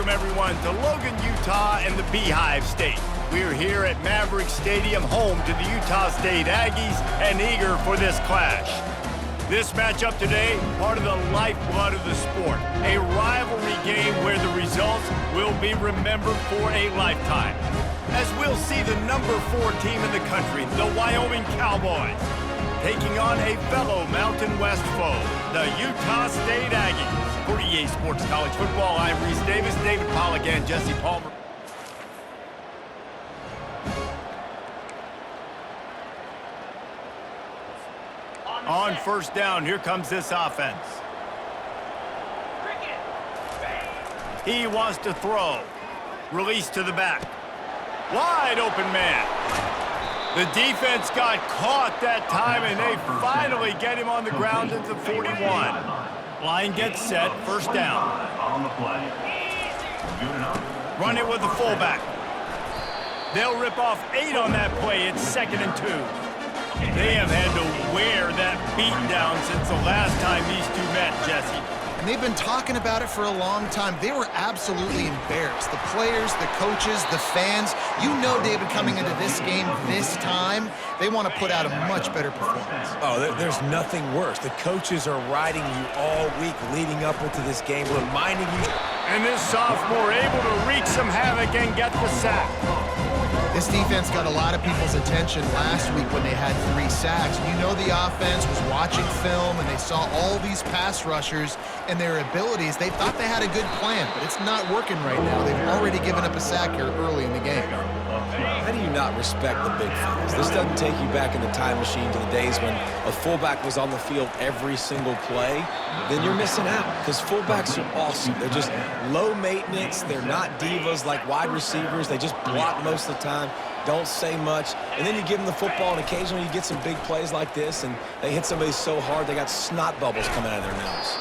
welcome everyone to Logan, Utah and the Beehive State. We're here at Maverick Stadium, home to the Utah State Aggies, and eager for this clash. This matchup today, part of the lifeblood of the sport. A rivalry game where the results will be remembered for a lifetime. As we'll see the number 4 team in the country, the Wyoming Cowboys, taking on a fellow Mountain West foe, the Utah State Aggies. For EA Sports College Football, I'm Reese Davis, David Pollack, and Jesse Palmer. On first down, here comes this offense. He wants to throw. Release to the back. Wide open man. The defense got caught that time, and they finally get him on the ground at the 41. Line gets set, first down. Run it with the fullback. They'll rip off 8 on that play. It's 2nd and 2. They have had to wear that beatdown since the last time these two met, Jesse. And they've been talking about it for a long time. They were absolutely embarrassed. The players, the coaches, the fans. You know, David, coming into this game this time, they want to put out a much better performance. Oh, there's nothing worse. The coaches are riding you all week leading up into this game, reminding you. And this sophomore able to wreak some havoc and get the sack. This defense got a lot of people's attention last week when they had 3 sacks. You know the offense was watching film, and they saw all these pass rushers and their abilities. They thought they had a good plan, but it's not working right now. They've already given up a sack here early in the game. How do you not respect the big fellas? This doesn't take you back in the time machine to the days when a fullback was on the field every single play. Then you're missing out, because fullbacks are awesome. They're just low maintenance. They're not divas like wide receivers. They just block most of the time, don't say much, and then you give them the football, and occasionally you get some big plays like this, and they hit somebody so hard they got snot bubbles coming out of their nose.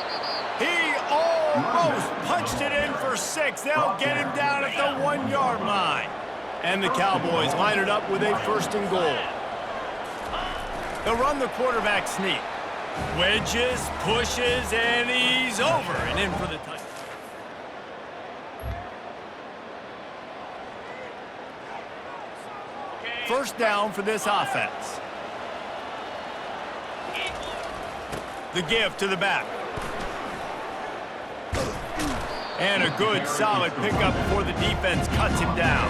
He almost punched it in for 6. They'll get him down at the 1-yard line. And the Cowboys line it up with a 1st and goal. They'll run the quarterback sneak. Wedges, pushes, and he's over and in for the touchdown. First down for this offense. The give to the back. And a good, solid pickup before the defense cuts him down.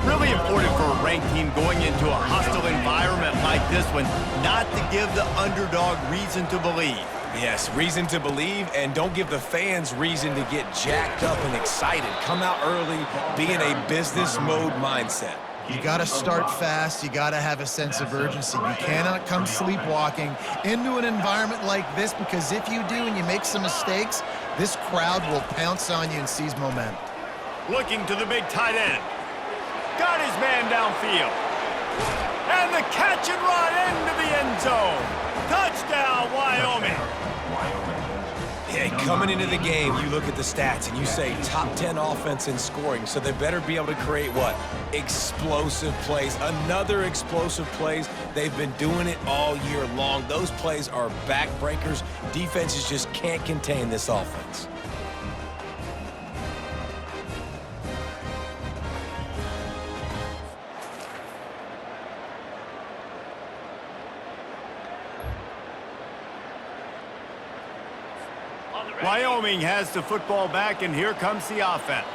Really important for a ranked team going into a hostile environment like this one, not to give the underdog reason to believe. Yes, reason to believe, and don't give the fans reason to get jacked up and excited. Come out early, be in a business mode mindset. You got to start fast. You got to have a sense of urgency. You cannot come sleepwalking into an environment like this, because if you do and you make some mistakes, this crowd will pounce on you and seize momentum. Looking to the big tight end. Got his man downfield. And the catch and run into the end zone. Touchdown, Wyoming. Hey, coming into the game, you look at the stats and you say top 10 offense in scoring, so they better be able to create what? Explosive plays. Another explosive plays. They've been doing it all year long. Those plays are backbreakers. Defenses just can't contain this offense. Wyoming has the football back, and here comes the offense.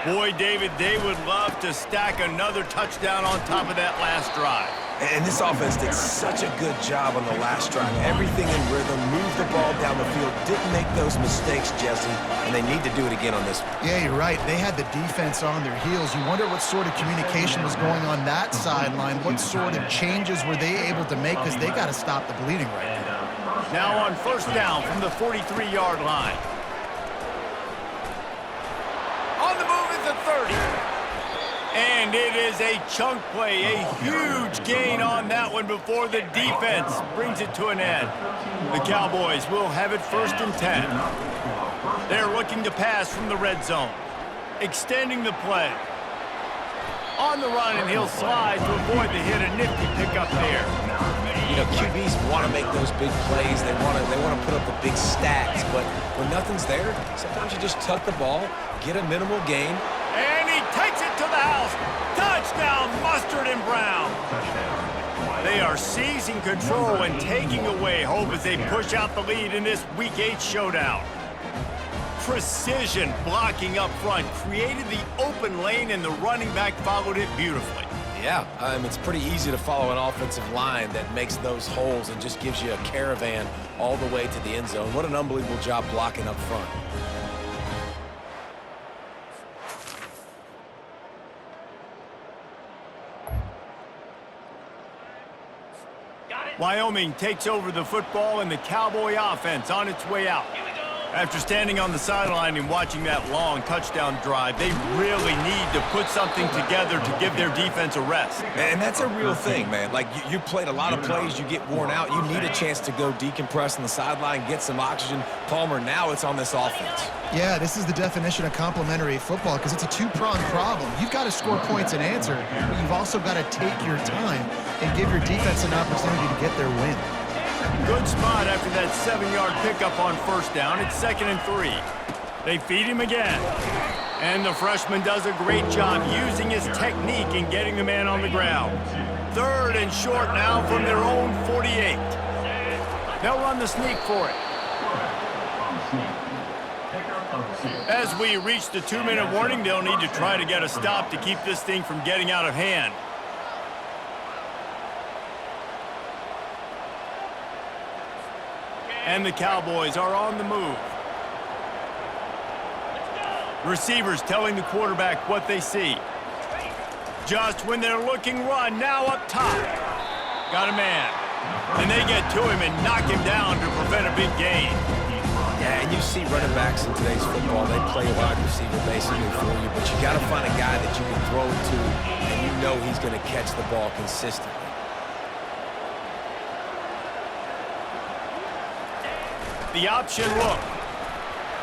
Boy, David, they would love to stack another touchdown on top of that last drive. And this offense did such a good job on the last drive. Everything in rhythm, moved the ball down the field, didn't make those mistakes, Jesse, and they need to do it again on this one. Yeah, you're right. They had the defense on their heels. You wonder what sort of communication was going on that sideline. What sort of changes were they able to make, because they got to stop the bleeding right now. Now on first down from the 43-yard line. On the move at the 30. And it is a chunk play, a huge gain on that one before the defense brings it to an end. The Cowboys will have it 1st and 10. They're looking to pass from the red zone. Extending the play. On the run, and he'll slide to avoid the hit. A nifty pickup there. You know, QBs want to make those big plays. They want to put up the big stats. But when nothing's there, sometimes you just tuck the ball, get a minimal gain. And he takes it to the house. Touchdown, Mustard and Brown. They are seizing control and taking away hope as they push out the lead in this Week 8 showdown. Precision blocking up front created the open lane, and the running back followed it beautifully. Yeah, it's pretty easy to follow an offensive line that makes those holes and just gives you a caravan all the way to the end zone. What an unbelievable job blocking up front. Wyoming takes over the football, and the Cowboy offense on its way out. After standing on the sideline and watching that long touchdown drive, they really need to put something together to give their defense a rest. And that's a real thing, man. Like, you played a lot of plays, you get worn out, you need a chance to go decompress on the sideline, get some oxygen. Palmer, now it's on this offense. Yeah, this is the definition of complementary football because it's a two-pronged problem. You've got to score points and answer, but you've also got to take your time and give your defense an opportunity to get their win. Good spot after that 7-yard pickup on first down. It's 2nd and 3. They feed him again. And the freshman does a great job using his technique and getting the man on the ground. 3rd and short now from their own 48. They'll run the sneak for it. As we reach the 2-minute warning, they'll need to try to get a stop to keep this thing from getting out of hand. And the Cowboys are on the move. Receivers telling the quarterback what they see. Just when they're looking run, now up top. Got a man. And they get to him and knock him down to prevent a big gain. Yeah, and you see running backs in today's football, they play wide receiver basically for you, but you got to find a guy that you can throw it to, and you know he's going to catch the ball consistently. The option look.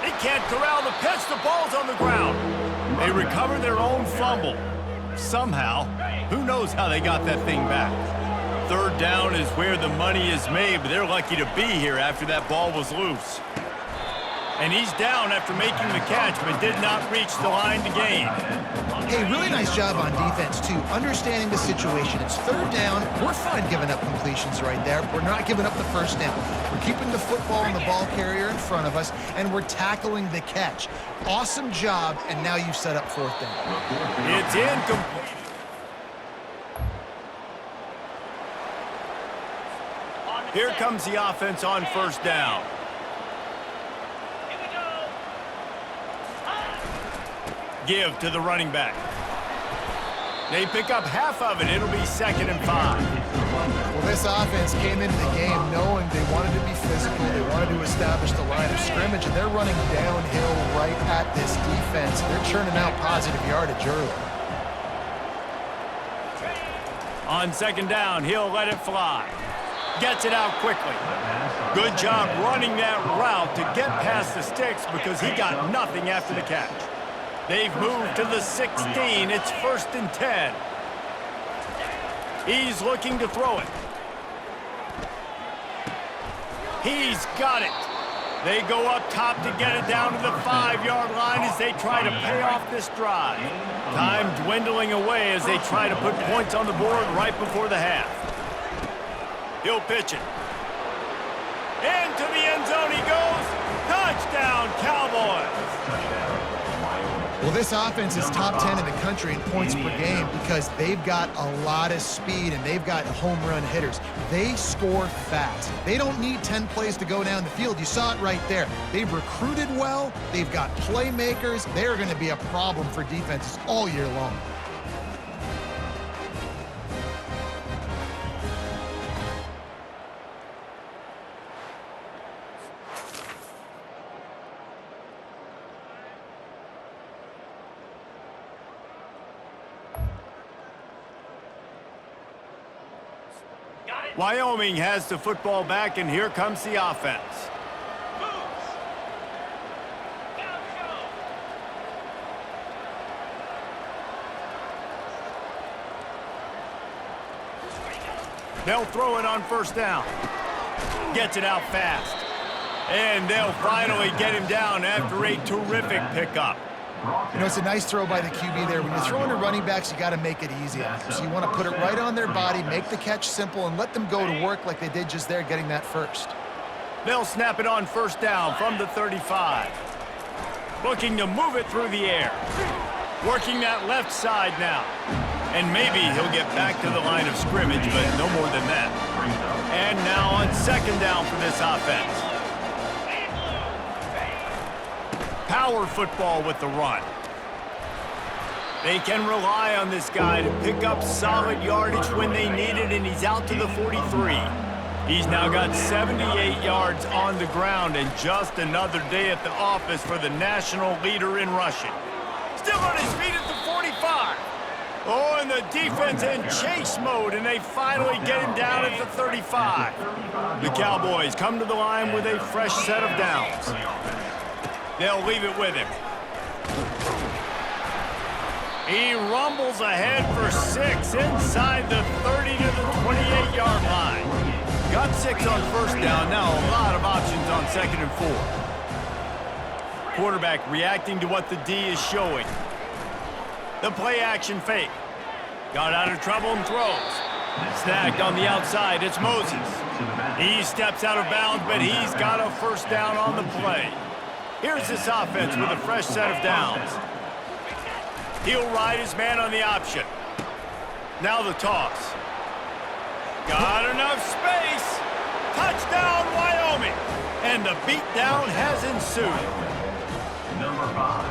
They can't corral the pitch. The ball's on the ground. They recover their own fumble. Somehow, who knows how they got that thing back. 3rd down is where the money is made, but they're lucky to be here after that ball was loose. And he's down after making the catch, but did not reach the line to gain. Hey, really nice job on defense, too. Understanding the situation. It's 3rd down. We're fine giving up completions right there. We're not giving up the first down. We're keeping the football and the ball carrier in front of us, and we're tackling the catch. Awesome job, and now you've set up 4th down. It's incomplete. Here comes the offense on 1st down. Give to the running back. They pick up half of it. It'll be 2nd and 5. Well, this offense came into the game knowing they wanted to be physical. They wanted to establish the line of scrimmage, and they're running downhill right at this defense. They're churning out positive yardage early. On 2nd down, he'll let it fly. Gets it out quickly. Good job running that route to get past the sticks because he got nothing after the catch. They've moved to the 16. It's 1st and 10. He's looking to throw it. He's got it. They go up top to get it down to the 5-yard line as they try to pay off this drive. Time dwindling away as they try to put points on the board right before the half. He'll pitch it. Into the end zone he goes. Touchdown, Cowboys. Well, this offense is top 10 in the country in points per game because they've got a lot of speed and they've got home run hitters. They score fast. They don't need 10 plays to go down the field. You saw it right there. They've recruited well. They've got playmakers. They're going to be a problem for defenses all year long. Wyoming has the football back, and here comes the offense. They'll throw it on first down. Gets it out fast. And they'll finally get him down after a terrific pickup. You know, it's a nice throw by the QB there. When you're throwing to running backs, you got to make it easy on them. So you want to put it right on their body, make the catch simple, and let them go to work like they did just there, getting that first. They'll snap it on first down from the 35. Looking to move it through the air. Working that left side now. And maybe he'll get back to the line of scrimmage, but no more than that. And now on second down for this offense. Power football with the run. They can rely on this guy to pick up solid yardage when they need it, and he's out to the 43. He's now got 78 yards on the ground, and just another day at the office for the national leader in rushing. Still on his feet at the 45. Oh, and the defense in chase mode, and they finally get him down at the 35. The Cowboys come to the line with a fresh set of downs. They'll leave it with him. He rumbles ahead for 6 inside the 30 to the 28-yard line. Got 6 on first down. Now a lot of options on second and 4. Quarterback reacting to what the D is showing. The play action fake. Got out of trouble and throws. Snagged on the outside. It's Moses. He steps out of bounds, but he's got a first down on the play. Here's this offense with a fresh set of downs. He'll ride his man on the option. Now the toss. Got enough space. Touchdown, Wyoming. And the beatdown has ensued.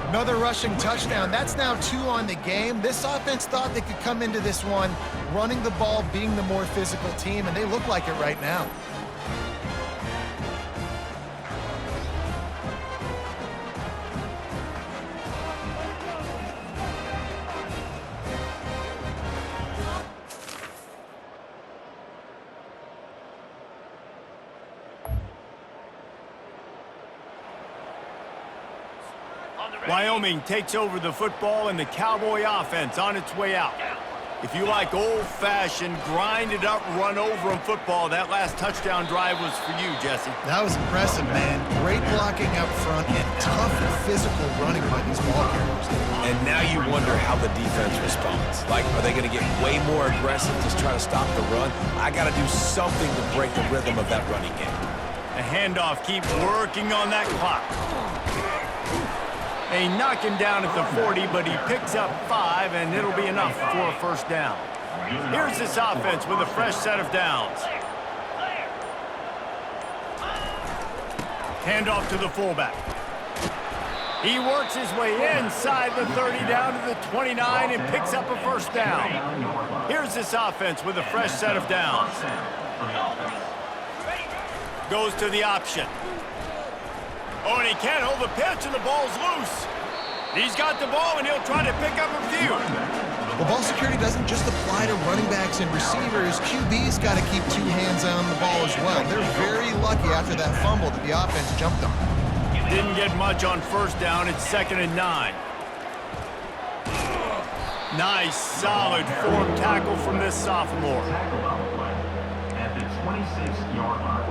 Another rushing touchdown. That's now 2 on the game. This offense thought they could come into this one running the ball, being the more physical team, and they look like it right now. Wyoming takes over the football and the Cowboy offense on its way out. If you like old-fashioned, grinded-up, run-over-'em football, that last touchdown drive was for you, Jesse. That was impressive, man. Great blocking up front and tough physical running by these ball carriers. And now you wonder how the defense responds. Like, are they going to get way more aggressive, just try to stop the run? I got to do something to break the rhythm of that running game. The handoff keeps working on that clock. They knock him down at the 40, but he picks up 5, and it'll be enough for a first down. Here's this offense with a fresh set of downs. Handoff to the fullback. He works his way inside the 30 down to the 29 and picks up a first down. Here's this offense with a fresh set of downs. Goes to the option. Oh, and he can't hold the pitch, and the ball's loose. He's got the ball, and he'll try to pick up a few. Well, ball security doesn't just apply to running backs and receivers. QB's got to keep 2 hands on the ball as well. They're very lucky after that fumble that the offense jumped on. Didn't get much on first down. It's 2nd and 9. Nice, solid form tackle from this sophomore. At the 26-yard line.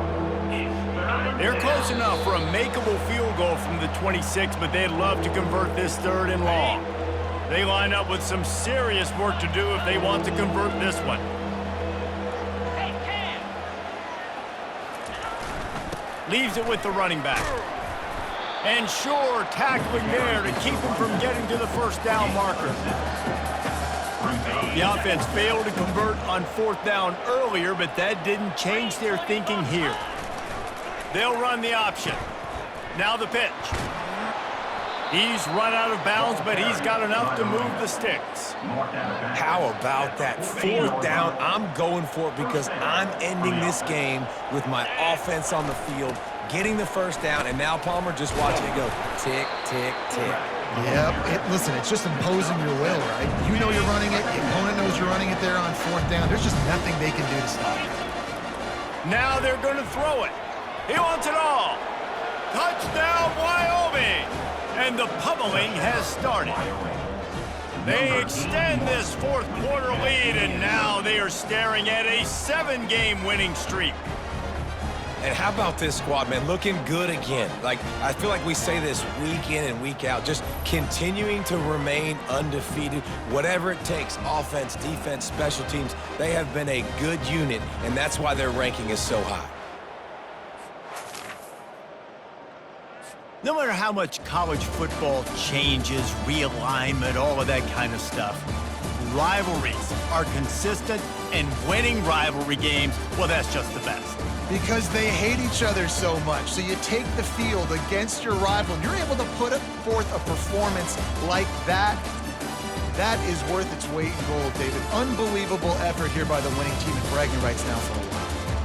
They're close enough for a makeable field goal from the 26, but they'd love to convert this 3rd and long. They line up with some serious work to do if they want to convert this one. Leaves it with the running back. And sure, tackling there to keep him from getting to the first down marker. The offense failed to convert on 4th down earlier, but that didn't change their thinking here. They'll run the option. Now the pitch. He's run out of bounds, but he's got enough to move the sticks. How about that 4th down? I'm going for it because I'm ending this game with my offense on the field, getting the first down, and now Palmer just watching it go tick, tick, tick. Yep. Listen, it's just imposing your will, right? You know you're running it. The opponent knows you're running it there on 4th down. There's just nothing they can do to stop it. Now they're going to throw it. He wants it all. Touchdown, Wyoming! And the pummeling has started. They extend this fourth quarter lead, and now they are staring at a 7-game winning streak. And how about this squad, man? Looking good again. Like, I feel like we say this week in and week out, just continuing to remain undefeated. Whatever it takes, offense, defense, special teams, they have been a good unit, and that's why their ranking is so high. No matter how much college football changes, realignment, all of that kind of stuff, rivalries are consistent, and winning rivalry games, well, that's just the best. Because they hate each other so much. So you take the field against your rival, and you're able to put forth a performance like that. That is worth its weight in gold, David. Unbelievable effort here by the winning team, and bragging rights now for a while.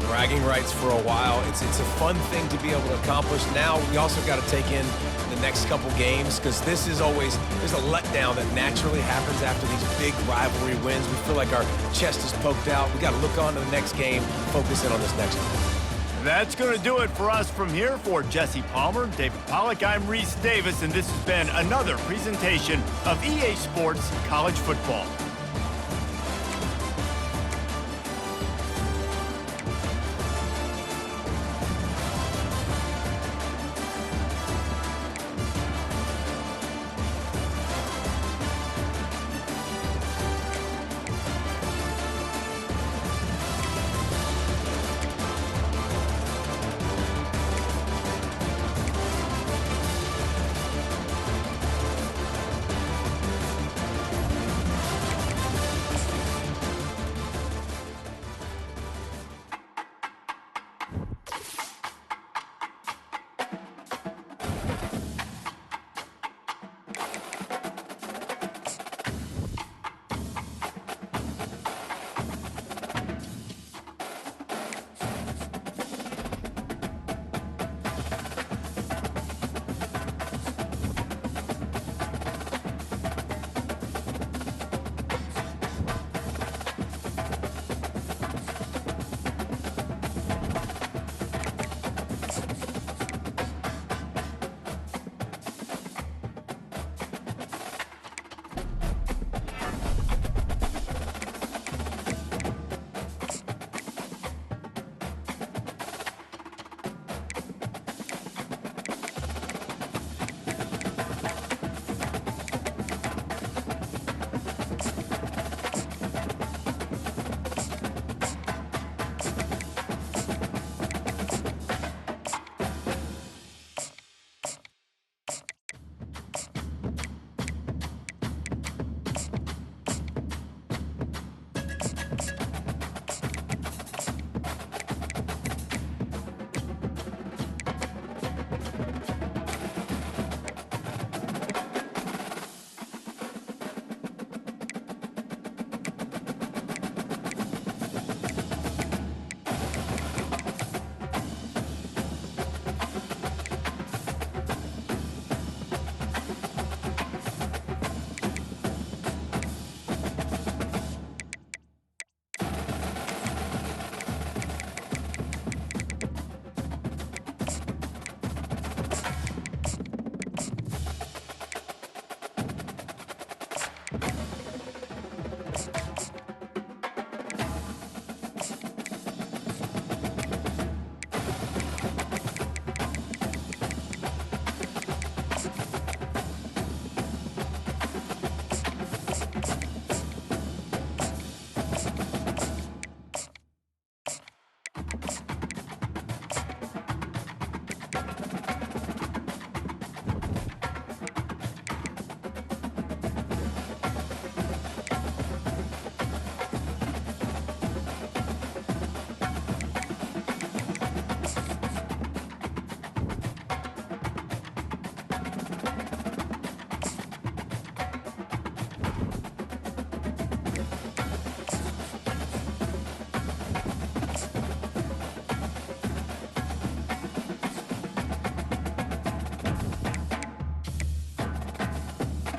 Bragging rights for a while. It's a fun thing to be able to accomplish. Now we also got to take in the next couple games, because this is always, there's a letdown that naturally happens after these big rivalry wins. We feel like our chest is poked out. We got to look on to the next game, focus in on this next one. That's going to do it for us from here. For Jesse Palmer, David Pollack, I'm Reese Davis, and this has been another presentation of EA Sports College Football.